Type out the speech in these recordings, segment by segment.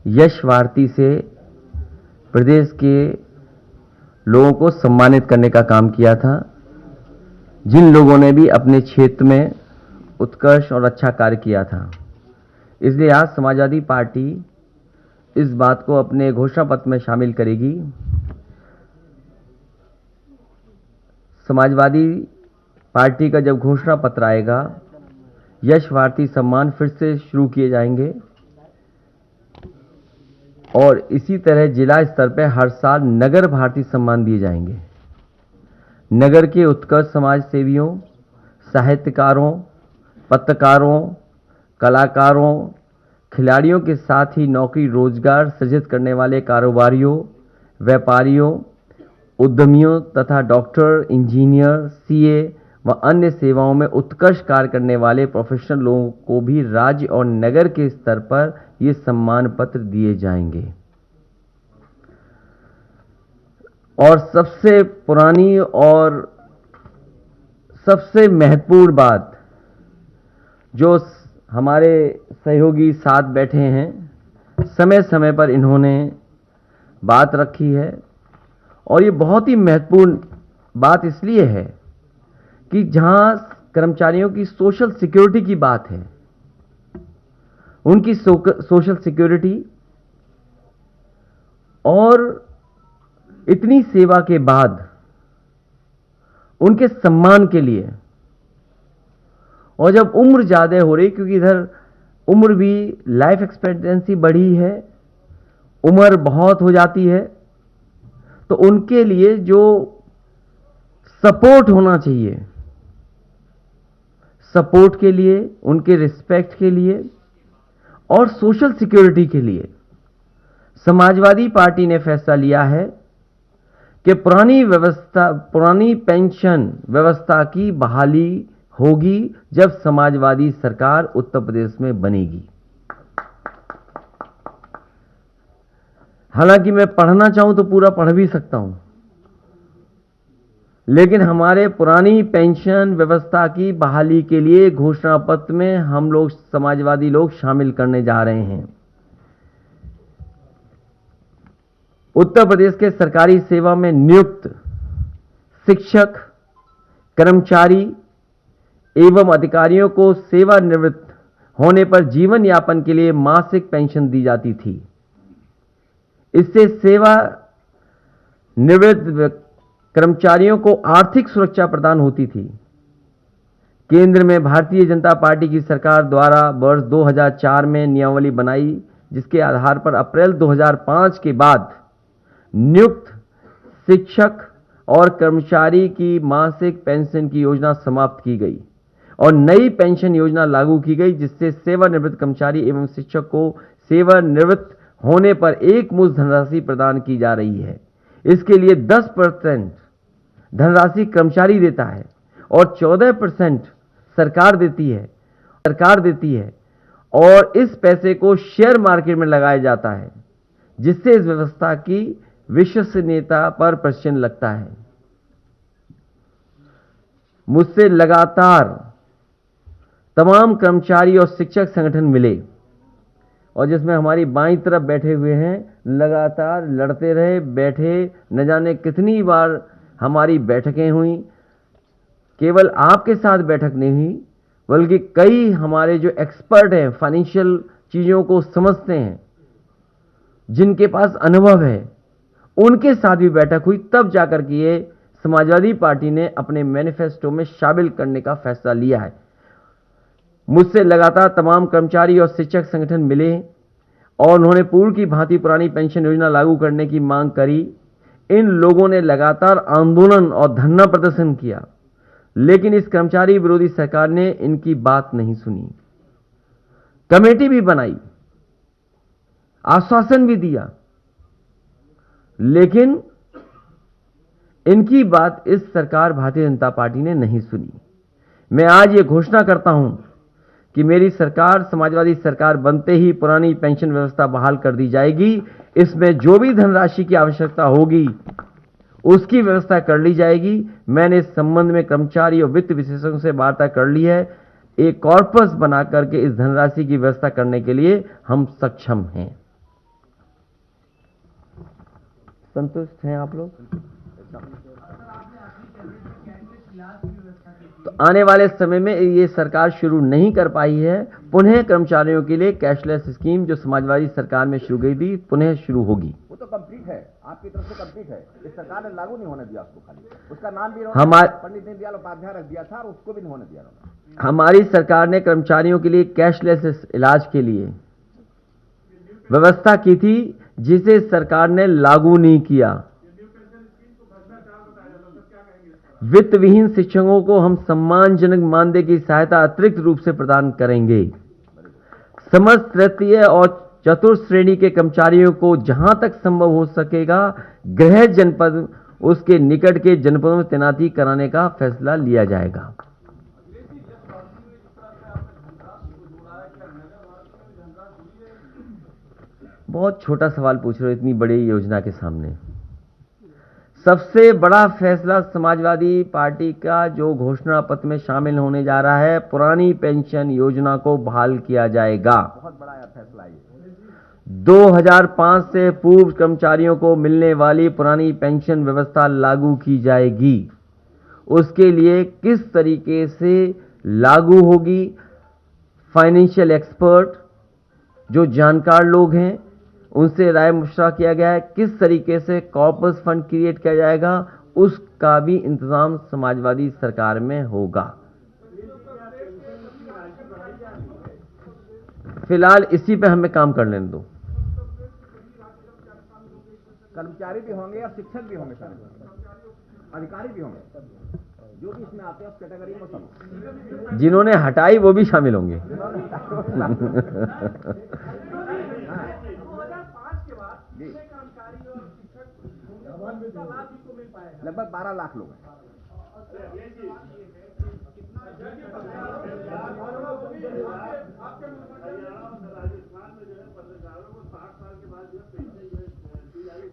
यश भारती से प्रदेश के लोगों को सम्मानित करने का काम किया था, जिन लोगों ने भी अपने क्षेत्र में उत्कृष्ट और अच्छा कार्य किया था। इसलिए आज समाजवादी पार्टी इस बात को अपने घोषणा पत्र में शामिल करेगी। समाजवादी पार्टी का जब घोषणा पत्र आएगा, यश भारती सम्मान फिर से शुरू किए जाएंगे और इसी तरह जिला स्तर पर हर साल नगर भारती सम्मान दिए जाएंगे। नगर के उत्कृष्ट समाज सेवियों, साहित्यकारों, पत्रकारों, कलाकारों, खिलाड़ियों के साथ ही नौकरी रोजगार सृजित करने वाले कारोबारियों, व्यापारियों, उद्यमियों तथा डॉक्टर, इंजीनियर, सीए व अन्य सेवाओं में उत्कृष्ट कार्य करने वाले प्रोफेशनल लोगों को भी राज्य और नगर के स्तर पर ये सम्मान पत्र दिए जाएंगे। और सबसे पुरानी और सबसे महत्वपूर्ण बात, जो हमारे सहयोगी साथ बैठे हैं, समय समय पर इन्होंने बात रखी है और ये बहुत ही महत्वपूर्ण बात इसलिए है कि जहां कर्मचारियों की सोशल सिक्योरिटी की बात है, उनकी सोशल सिक्योरिटी और इतनी सेवा के बाद उनके सम्मान के लिए, और जब उम्र ज़्यादा हो रही, क्योंकि इधर उम्र भी, लाइफ एक्सपेक्टेंसी बढ़ी है, उम्र बहुत हो जाती है, तो उनके लिए जो सपोर्ट होना चाहिए, सपोर्ट के लिए, उनके रिस्पेक्ट के लिए और सोशल सिक्योरिटी के लिए समाजवादी पार्टी ने फैसला लिया है कि पुरानी पेंशन व्यवस्था की बहाली होगी जब समाजवादी सरकार उत्तर प्रदेश में बनेगी। हालांकि मैं पढ़ना चाहूं तो पूरा पढ़ भी सकता हूं, लेकिन हमारे पुरानी पेंशन व्यवस्था की बहाली के लिए घोषणा पत्र में हम लोग समाजवादी लोग शामिल करने जा रहे हैं। उत्तर प्रदेश के सरकारी सेवा में नियुक्त शिक्षक, कर्मचारी एवं अधिकारियों को सेवानिवृत्त होने पर जीवन यापन के लिए मासिक पेंशन दी जाती थी। इससे सेवा निवृत्त कर्मचारियों को आर्थिक सुरक्षा प्रदान होती थी। केंद्र में भारतीय जनता पार्टी की सरकार द्वारा वर्ष 2004 में नियमावली बनाई, जिसके आधार पर अप्रैल 2005 के बाद नियुक्त शिक्षक और कर्मचारी की मासिक पेंशन की योजना समाप्त की गई और नई पेंशन योजना लागू की गई, जिससे सेवानिवृत्त कर्मचारी एवं शिक्षक को सेवानिवृत्त होने पर एकमुश्त धनराशि प्रदान की जा रही है। इसके लिए 10% धनराशि कर्मचारी देता है और 14% सरकार देती है और इस पैसे को शेयर मार्केट में लगाया जाता है, जिससे इस व्यवस्था की विश्वसनीयता पर प्रश्न लगता है। मुझसे लगातार तमाम कर्मचारी और शिक्षक संगठन मिले और जिसमें हमारी बाईं तरफ बैठे हुए हैं, लगातार लड़ते रहे, बैठे, न जाने कितनी बार हमारी बैठकें हुई। केवल आपके साथ बैठक नहीं हुई, बल्कि कई हमारे जो एक्सपर्ट हैं, फाइनेंशियल चीजों को समझते हैं, जिनके पास अनुभव है, उनके साथ भी बैठक हुई। तब जाकर के ये समाजवादी पार्टी ने अपने मैनिफेस्टो में शामिल करने का फैसला लिया है। मुझसे लगातार तमाम कर्मचारी और शिक्षक संगठन मिले और उन्होंने पूर्व की भांति पुरानी पेंशन योजना लागू करने की मांग करी। इन लोगों ने लगातार आंदोलन और धरना प्रदर्शन किया, लेकिन इस कर्मचारी विरोधी सरकार ने इनकी बात नहीं सुनी। कमेटी भी बनाई, आश्वासन भी दिया, लेकिन इनकी बात इस सरकार भारतीय जनता पार्टी ने नहीं सुनी। मैं आज ये घोषणा करता हूं कि मेरी सरकार, समाजवादी सरकार बनते ही पुरानी पेंशन व्यवस्था बहाल कर दी जाएगी। इसमें जो भी धनराशि की आवश्यकता होगी उसकी व्यवस्था कर ली जाएगी। मैंने इस संबंध में कर्मचारी और वित्त विशेषज्ञों से वार्ता कर ली है। एक कॉर्पस बना करके इस धनराशि की व्यवस्था करने के लिए हम सक्षम हैं। संतुष्ट हैं आप लोग? तो आने वाले समय में ये सरकार शुरू नहीं कर पाई है, पुनः कर्मचारियों के लिए कैशलेस स्कीम जो समाजवादी सरकार में शुरू गई थी पुनः शुरू होगी। वो तो कंप्लीट है, आपकी तरफ से कंप्लीट है, इस सरकार ने लागू नहीं होने दिया उसको, खाली उसका नाम भी पंडित दीनदयाल उपाध्याय रख दिया था और उसको भी नहीं होने दिया। हमारी सरकार ने कर्मचारियों के लिए कैशलेस इलाज के लिए व्यवस्था की थी, जिसे सरकार ने लागू नहीं किया। वित्त विहीन शिक्षकों को हम सम्मानजनक मानदेय की सहायता अतिरिक्त रूप से प्रदान करेंगे। समस्त तृतीय और चतुर्थ श्रेणी के कर्मचारियों को जहां तक संभव हो सकेगा गृह जनपद उसके निकट के जनपदों में तैनाती कराने का फैसला लिया जाएगा। बहुत छोटा सवाल पूछ रहे हो इतनी बड़ी योजना के सामने। सबसे बड़ा फैसला समाजवादी पार्टी का जो घोषणा पत्र में शामिल होने जा रहा है, पुरानी पेंशन योजना को बहाल किया जाएगा। बहुत बड़ा फैसला है। 2005 से पूर्व कर्मचारियों को मिलने वाली पुरानी पेंशन व्यवस्था लागू की जाएगी। उसके लिए किस तरीके से लागू होगी, फाइनेंशियल एक्सपर्ट जो जानकार लोग हैं उनसे राय मशवरा किया गया है। किस तरीके से कॉर्पस फंड क्रिएट किया जाएगा उसका भी इंतजाम समाजवादी सरकार में होगा। फिलहाल इसी पे हमें काम कर लेने दो। कर्मचारी भी होंगे और शिक्षक भी होंगे, अधिकारी भी होंगे, जो भी इसमें आते हैं उस कैटेगरी में सब। जिन्होंने हटाई वो भी शामिल होंगे। लगभग 12 लाख लोग हैं।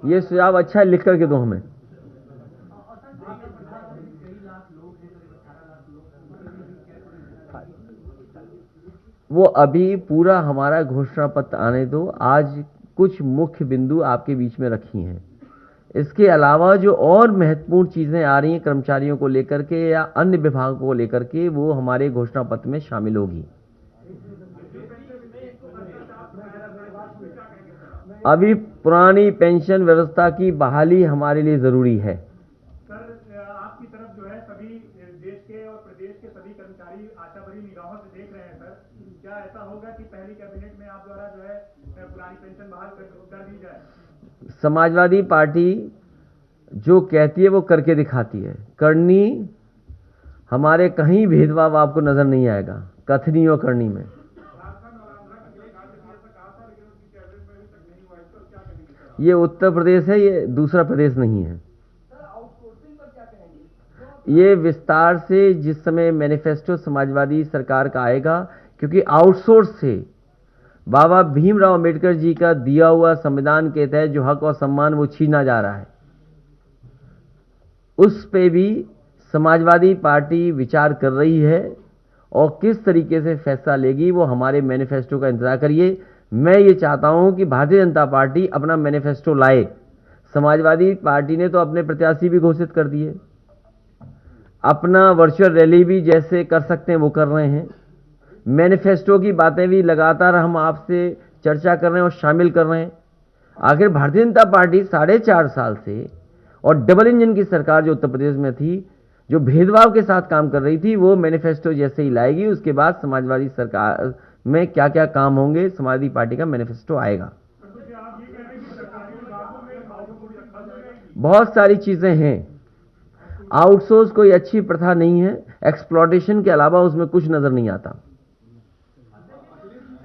ये सुझाव अच्छा है, लिख करके दो हमें। वो अभी पूरा हमारा घोषणा पत्र आने दो। आज कुछ मुख्य बिंदु आपके बीच में रखी हैं। इसके अलावा जो और महत्वपूर्ण चीजें आ रही हैं कर्मचारियों को लेकर के या अन्य विभागों को लेकर के, वो हमारे घोषणा पत्र में शामिल होगी। अभी पुरानी पेंशन व्यवस्था की बहाली हमारे लिए जरूरी है। सर, आपकी तरफ जो है सभी देश के और प्रदेश के सभी कर्मचारी आशा भरी निगाहों से देख रहे हैं। सर, क्या ऐसा होगा कि पहली कैबिनेट में आप द्वारा जो है पुरानी पेंशन बहाल कर दी जाए? समाजवादी पार्टी जो कहती है वो करके दिखाती है। करनी हमारे कहीं भेदभाव आपको नजर नहीं आएगा, कथनी और करनी में। ये उत्तर प्रदेश है, ये दूसरा प्रदेश नहीं है। ये विस्तार से जिस समय मैनिफेस्टो समाजवादी सरकार का आएगा, क्योंकि आउटसोर्स से बाबा भीमराव अंबेडकर जी का दिया हुआ संविधान के तहत जो हक और सम्मान वो छीना जा रहा है, उस पे भी समाजवादी पार्टी विचार कर रही है और किस तरीके से फैसला लेगी वो हमारे मैनिफेस्टो का इंतजार करिए। मैं ये चाहता हूं कि भारतीय जनता पार्टी अपना मैनिफेस्टो लाए। समाजवादी पार्टी ने तो अपने प्रत्याशी भी घोषित कर दिए, अपना वर्चुअल रैली भी जैसे कर सकते हैं वो कर रहे हैं, मैनिफेस्टो की बातें भी लगातार हम आपसे चर्चा कर रहे हैं और शामिल कर रहे हैं। आखिर भारतीय जनता पार्टी 4.5 साल से और डबल इंजन की सरकार जो उत्तर प्रदेश में थी, जो भेदभाव के साथ काम कर रही थी, वो मैनिफेस्टो जैसे ही लाएगी उसके बाद समाजवादी सरकार में क्या क्या काम होंगे समाजवादी पार्टी का मैनिफेस्टो आएगा। बहुत सारी चीजें हैं। आउटसोर्स कोई अच्छी प्रथा नहीं है, एक्सप्लॉयटेशन के अलावा उसमें कुछ नजर नहीं आता।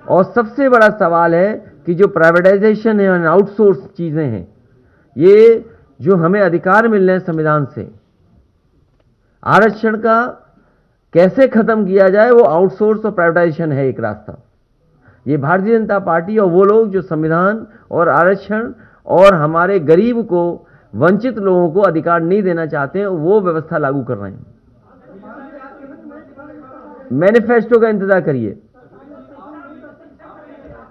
और सबसे बड़ा सवाल है कि जो प्राइवेटाइजेशन है और आउटसोर्स चीजें हैं, ये जो हमें अधिकार मिल रहे हैं संविधान से, आरक्षण का कैसे खत्म किया जाए, वो आउटसोर्स और प्राइवेटाइजेशन है एक रास्ता। ये भारतीय जनता पार्टी और वो लोग जो संविधान और आरक्षण और हमारे गरीब को, वंचित लोगों को अधिकार नहीं देना चाहते हैं, वो व्यवस्था लागू कर रहे हैं। मैनिफेस्टो का इंतजार करिए।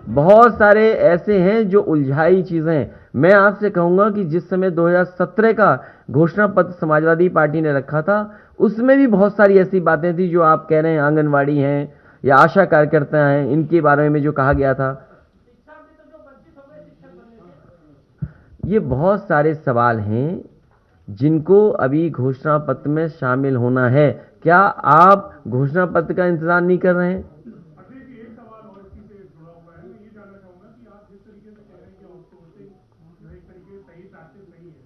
बहुत सारे ऐसे हैं जो उलझाई चीजें हैं। मैं आपसे कहूंगा कि जिस समय 2017 का घोषणा पत्र समाजवादी पार्टी ने रखा था, उसमें भी बहुत सारी ऐसी बातें थी जो आप कह रहे हैं, आंगनवाड़ी हैं या आशा कार्यकर्ता हैं, इनके बारे में जो कहा गया था। ये बहुत सारे सवाल हैं जिनको अभी घोषणा पत्र में शामिल होना है। क्या आप घोषणा पत्र का इंतजार नहीं कर रहे हैं? अखिलेश जी, एक सवाल और इसी से जुड़ा हुआ है। मैं ये जानना चाहूंगा कि आप जिस तरीके से कह रहे हैं कि आउटसोर्सिंग जो है एक तरीके से सही प्रैक्टिस नहीं है,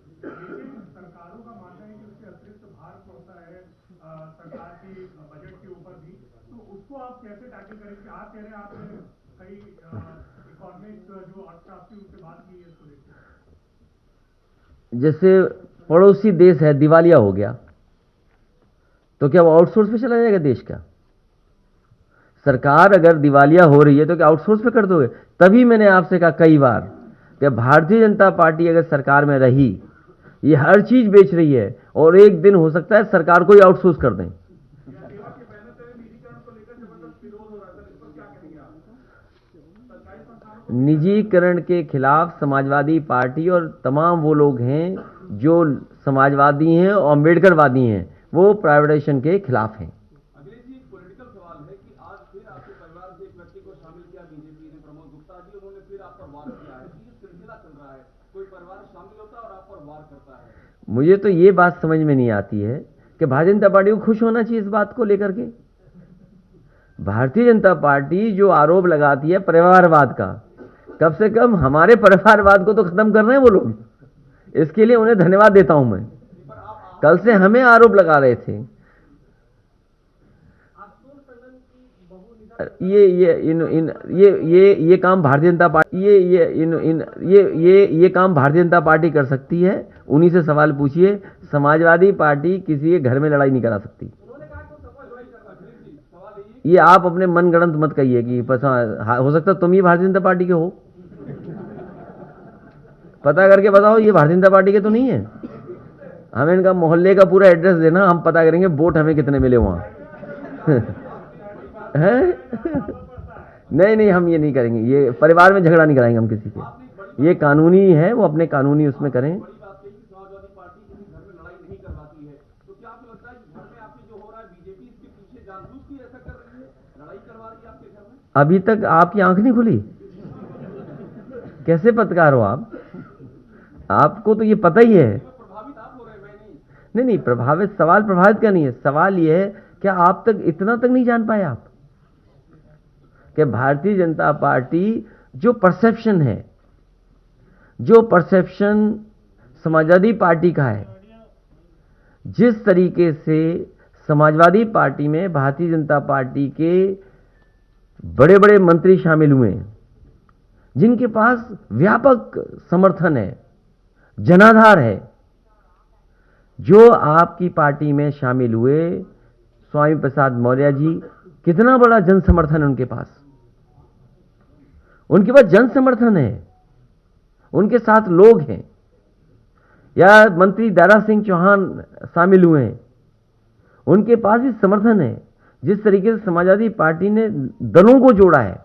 लेकिन सरकारों का मानना है कि उससे अतिरिक्त भार पड़ता है सरकार की बजट के ऊपर भी, तो उसको आप कैसे टैकल करेंगे? आप कह रहे हैं आपने कई इकोनॉमिक्स जो अर्थशास्त्री उनसे बात की है इसको लेकर। जैसे पड़ोसी देश है दिवालिया हो गया, तो क्या वो आउटसोर्स पे चला जाएगा देश का? सरकार अगर दिवालिया हो रही है तो क्या आउटसोर्स पे कर दोगे? तभी मैंने आपसे कहा कई बार कि भारतीय जनता पार्टी अगर सरकार में रही, ये हर चीज बेच रही है और एक दिन हो सकता है सरकार को ही आउटसोर्स कर दें। निजीकरण के खिलाफ समाजवादी पार्टी और तमाम वो लोग हैं जो समाजवादी हैं और अम्बेडकरवादी हैं, वो प्राइवेटाइजेशन के खिलाफ हैं। अखिलेश जी, एक पॉलिटिकल सवाल है कि आज फिर आपके परिवार से एक व्यक्ति को शामिल किया बीजेपी ने, प्रमोद गुप्ता जी, उन्होंने फिर आप पर वार किया है। ये सिलसिला चल रहा है, कोई परिवार शामिल होता है और आप पर वार करता है। मुझे तो ये बात समझ में नहीं आती है कि भारतीय जनता पार्टी को खुश होना चाहिए इस बात को लेकर के। भारतीय जनता पार्टी जो आरोप लगाती है परिवारवाद का, कम से कम हमारे परिवारवाद को तो खत्म कर रहे हैं वो लोग। इसके लिए उन्हें धन्यवाद देता हूं मैं। कल से हमें आरोप लगा रहे थे। ये काम भारतीय जनता पार्टी ये काम भारतीय जनता पार्टी कर सकती है। उन्हीं से सवाल पूछिए। समाजवादी पार्टी किसी के घर में लड़ाई नहीं करा सकती। ये आप अपने मनगढ़ंत मत कहिए कि हो सकता तुम ही भारतीय जनता पार्टी के हो। पता करके बताओ ये भारतीय जनता पार्टी के तो नहीं है। हमें इनका मोहल्ले का पूरा एड्रेस देना, हम पता करेंगे वोट हमें कितने मिले वहां। नहीं, हम ये नहीं करेंगे। ये परिवार में झगड़ा नहीं कराएंगे हम किसी के। ये कानूनी है, वो अपने कानूनी उसमें करें। समाजवादी पार्टी किसी घर में लड़ाई नहीं करवाती है, तो क्या आपको लगता है कि घर में आपके जो हो रहा है बीजेपी इसके पीछे जानबूझ के ऐसा कर रही है, लड़ाई करवा रही है आपके घर में? अभी तक आपकी आंख नहीं खुली? कैसे पत्रकार हो आप? आपको तो ये पता ही है। प्रभावित आप हो रहे हैं, मैं नहीं। नहीं, प्रभावित सवाल प्रभावित का नहीं है। सवाल ये है क्या आप तक इतना तक नहीं जान पाए आप कि भारतीय जनता पार्टी जो परसेप्शन है, जो परसेप्शन समाजवादी पार्टी का है, जिस तरीके से समाजवादी पार्टी में भारतीय जनता पार्टी के बड़े बड़े मंत्री शामिल हुए, जिनके पास व्यापक समर्थन है, जनाधार है, जो आपकी पार्टी में शामिल हुए स्वामी प्रसाद मौर्य जी, कितना बड़ा जन समर्थन है उनके पास। उनके पास जन समर्थन है, उनके साथ लोग हैं। या मंत्री दारा सिंह चौहान शामिल हुए हैं, उनके पास भी समर्थन है। जिस तरीके से समाजवादी पार्टी ने दलों को जोड़ा है,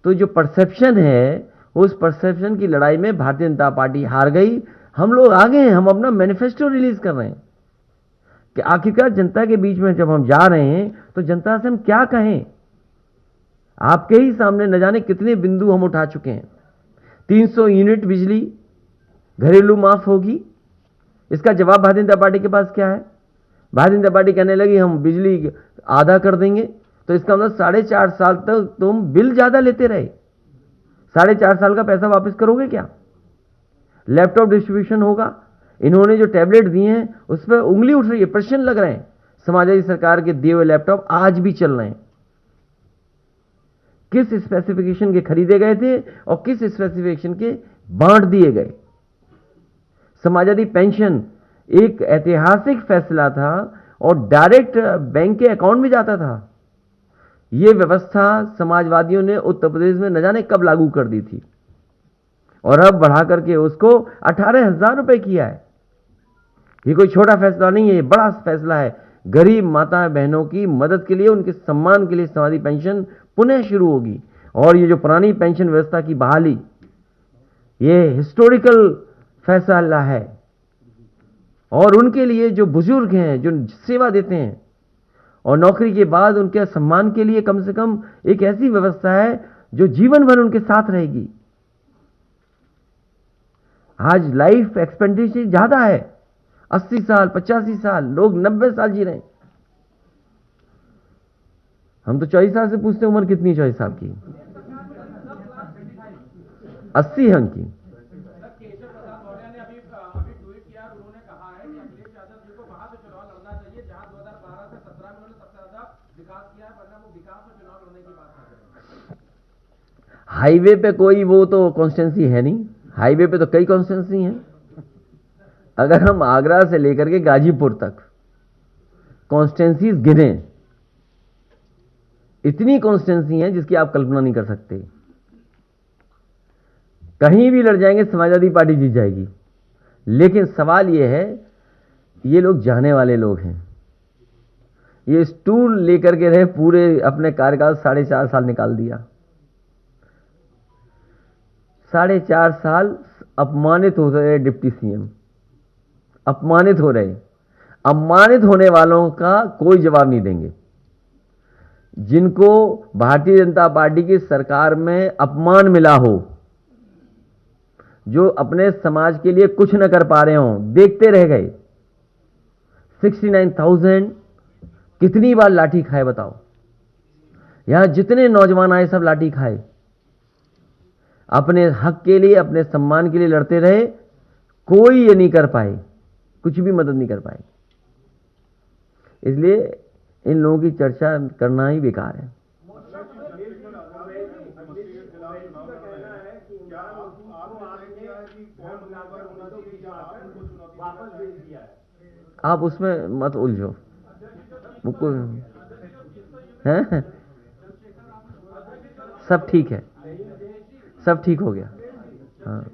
तो जो परसेप्शन है, उस परसेप्शन की लड़ाई में भारतीय जनता पार्टी हार गई। हम लोग आगे हैं, हम अपना मैनिफेस्टो रिलीज कर रहे हैं कि आखिरकार जनता के बीच में जब हम जा रहे हैं तो जनता से हम क्या कहें। आपके ही सामने न जाने कितने बिंदु हम उठा चुके हैं। 300 यूनिट बिजली घरेलू माफ होगी, इसका जवाब भारतीय जनता पार्टी के पास क्या है? भारतीय जनता पार्टी कहने लगी हम बिजली आधा कर देंगे, तो इसका मतलब 4.5 साल तक तुम बिल ज्यादा लेते रहे। 4.5 साल का पैसा वापस करोगे क्या? लैपटॉप डिस्ट्रीब्यूशन होगा। इन्होंने जो टैबलेट दिए हैं उस पर उंगली उठ रही है, प्रश्न लग रहे हैं। समाजवादी सरकार के दिए हुए लैपटॉप आज भी चल रहे हैं। किस स्पेसिफिकेशन के खरीदे गए थे और किस स्पेसिफिकेशन के बांट दिए गए? समाजवादी पेंशन एक ऐतिहासिक फैसला था और डायरेक्ट बैंक के अकाउंट में जाता था। यह व्यवस्था समाजवादियों ने उत्तर प्रदेश में न जाने कब लागू कर दी थी और अब बढ़ा करके उसको 18,000 रुपए किया है। ये कोई छोटा फैसला नहीं है, ये बड़ा फैसला है। गरीब माता बहनों की मदद के लिए, उनके सम्मान के लिए समाजवादी पेंशन पुनः शुरू होगी और ये जो पुरानी पेंशन व्यवस्था की बहाली, ये हिस्टोरिकल फैसला है। और उनके लिए जो बुजुर्ग हैं, जो सेवा देते हैं और नौकरी के बाद उनके सम्मान के लिए कम से कम एक ऐसी व्यवस्था है जो जीवन भर उनके साथ रहेगी। आज लाइफ एक्सपेक्टेंसी ज्यादा है, 80 साल 85 साल, लोग 90 साल जी रहे हैं। हम तो 24 साल से पूछते हैं उम्र कितनी, 24 साल की, 80 है उनकी। केशव प्रसाद मौर्य ने अभी ट्वीट किया, उन्होंने कहा है कि अखिलेश यादव जी को वहां से चुनाव लड़ना चाहिए जहां 2012 से 17 में उन्होंने सबसे ज्यादा विकास किया है, वरना वो विकास में चुनाव लड़ने की बात कर रहे हैं। हाईवे पे कोई वो तो कॉन्स्टिट्यूंसी है नहीं, हाईवे पे तो कई कॉन्स्टिट्यूंसी हैं। अगर हम आगरा से लेकर के गाजीपुर तक कॉन्स्टिट्यूंसीज गिने, इतनी कॉन्स्टिट्यूंसी हैं जिसकी आप कल्पना नहीं कर सकते। कहीं भी लड़ जाएंगे समाजवादी पार्टी जीत जाएगी। लेकिन सवाल यह है, ये लोग जाने वाले लोग हैं। ये स्टूल लेकर के रहे, पूरे अपने कार्यकाल 4.5 साल निकाल दिया। 4.5 साल अपमानित हो रहे डिप्टी सीएम, अपमानित हो रहे। अपमानित होने वालों का कोई जवाब नहीं देंगे। जिनको भारतीय जनता पार्टी की सरकार में अपमान मिला हो, जो अपने समाज के लिए कुछ न कर पा रहे हों, देखते रह गए। 69,000 कितनी बार लाठी खाए बताओ। यहां जितने नौजवान आए सब लाठी खाए, अपने हक के लिए, अपने सम्मान के लिए लड़ते रहे। कोई ये नहीं कर पाए, कुछ भी मदद नहीं कर पाए। इसलिए इन लोगों की चर्चा करना ही बेकार है। आप उसमें मत उलझो, मुझको हैं, सब ठीक है, सब ठीक हो गया। हाँ,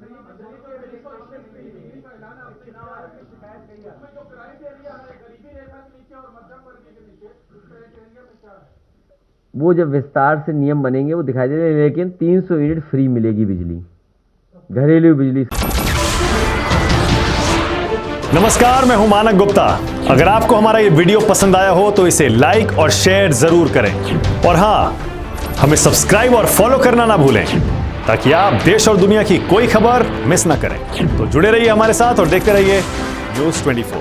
वो जब विस्तार से नियम बनेंगे वो दिखाई देंगे। लेकिन 300 यूनिट फ्री मिलेगी बिजली, घरेलू बिजली। नमस्कार, मैं हूं मानक गुप्ता। अगर आपको हमारा ये वीडियो पसंद आया हो तो इसे लाइक और शेयर जरूर करें। और हां, हमें सब्सक्राइब और फॉलो करना ना भूलें ताकि आप देश और दुनिया की कोई खबर मिस ना करें। तो जुड़े रहिए हमारे साथ और देखते रहिए News 24।